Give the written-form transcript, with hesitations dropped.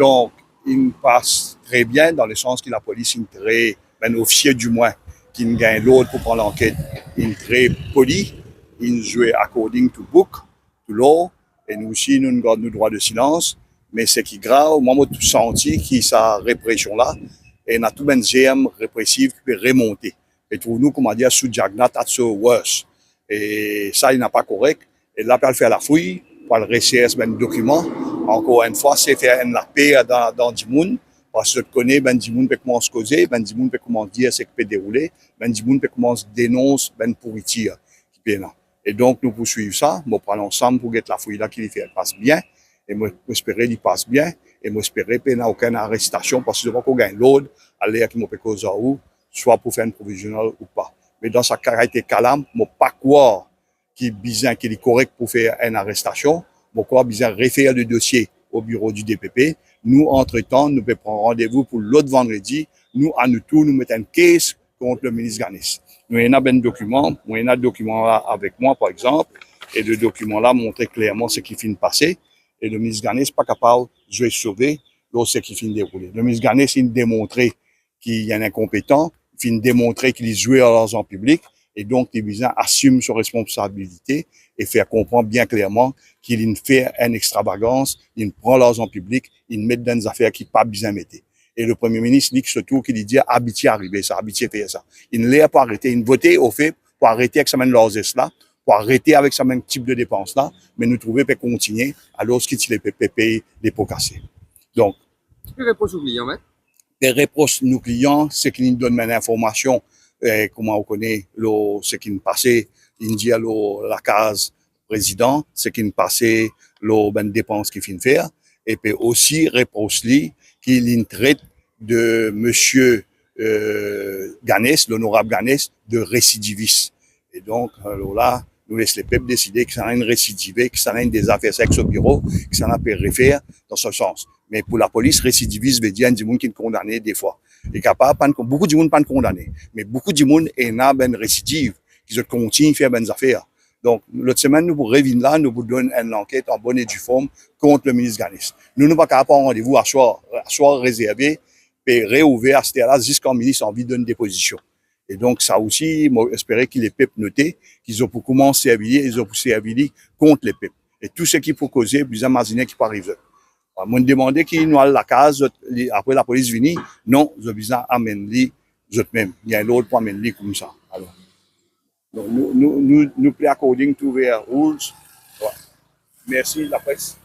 Donc, il passe très bien dans le sens que la police est très, ben, officier du moins, qui gagne l'autre pour prendre l'enquête, il est très poli, il joue according to book, to law, et nous aussi, nous gardons nos droits de silence, mais ce qui est grave, moi, j'ai tout senti qui sa répression-là, et on a tout un GM répressif qui peut remonter. Et pour nous, comment dire, sous Jagnat, that's so worse. Et ça, il n'est pas correct. Et là, pour faire la fouille, pour le RCS, ben, document, encore une fois, c'est faire la paix dans du monde, parce que je connais, ben, du monde peut commencer à causer, ben, du monde peut commencer à dire ce qui peut dérouler, ben, du monde peut commencer à dénoncer, ben, pourriture, qui peut là. Et donc, nous poursuivons ça, nous prenons ensemble pour que la fouille là, qu'il fait, passe bien, et moi, j'espère qu'il passe bien, et moi, j'espère qu'il n'y a aucune arrestation, parce que je vois qu'on gagne l'ordre, aller à qui m'a cause où, soit pour faire une provisionnelle ou pas. Mais dans sa caractère calme, je ne pas croire qu'il est correct pour faire une arrestation, je crois bien référer le dossier au bureau du DPP. Nous, entre-temps, nous pouvons prendre rendez-vous pour l'autre vendredi. Nous, à nous tous, nous mettons une caisse contre le ministre Ganis. Nous avons un document, nous avons un document là avec moi, par exemple, et le document là montre clairement ce qui finit de passer. Et le ministre Ganis n'est pas capable de sauver ce qui finit de dérouler. Le ministre Ganis, il a démontré qu'il y a un incompétent, il a démontré qu'il joue à l'argent public, et donc les visants assument ses responsabilités et faire comprendre bien clairement qu'il fait une extravagance, il prend l'argent public, il met dans des affaires qui pas bien mettre. Et le Premier ministre dit surtout qu'il dit habitué à arriver ça, habitué à faire ça. Il ne l'a pas arrêté, il votait au fait pour arrêter avec ça même leurs là, pour arrêter avec ce même type de dépenses là, mais nous trouver peut continuer alors qu'il les payer des pots cassés. Donc, que reproche aux clients, maître? Les reproches nos clients, c'est qu'ils nous donnent une information, comment on connaît ce qui nous passait, il dit la case président, ce qui nous passait, ben dépenses qu'il finit de faire, et puis aussi reproche lui qu'il traite de monsieur Ganès, l'honorable Ganès, de récidiviste. Et donc, alors là, nous laisse les peuples décider que ça a une récidivé, que ça a une des affaires sexes au bureau, que ça n'a pas réfère dans ce sens. Mais pour la police, récidiviste veut dire du monde qui est condamné des fois. Et capable, beaucoup de monde pas condamné. Mais beaucoup de monde est dans une récidive, qui continue à faire des affaires. Donc, l'autre semaine, nous vous revenons là, nous vous donnons une enquête en bonne et due forme contre le ministre Ganis. Nous n'avons pas qu'à prendre rendez-vous à soir réservé, et réouvert à ce là jusqu'en ministre a envie de donner des positions. Et donc, ça aussi, j'espérais que les peuples notaient qu'ils ont pour commencer à servir, ils ont pour servir contre les peuples. Et tout ce qui peut causer, plus imaginer qui peut arriver. Moi, je demandais qui nous a la case, après la police venue, non, je vais amener les même. Il y a l'autre pour amener comme ça. Alors, donc, nous play according to their rules. Ouais. Merci, la presse.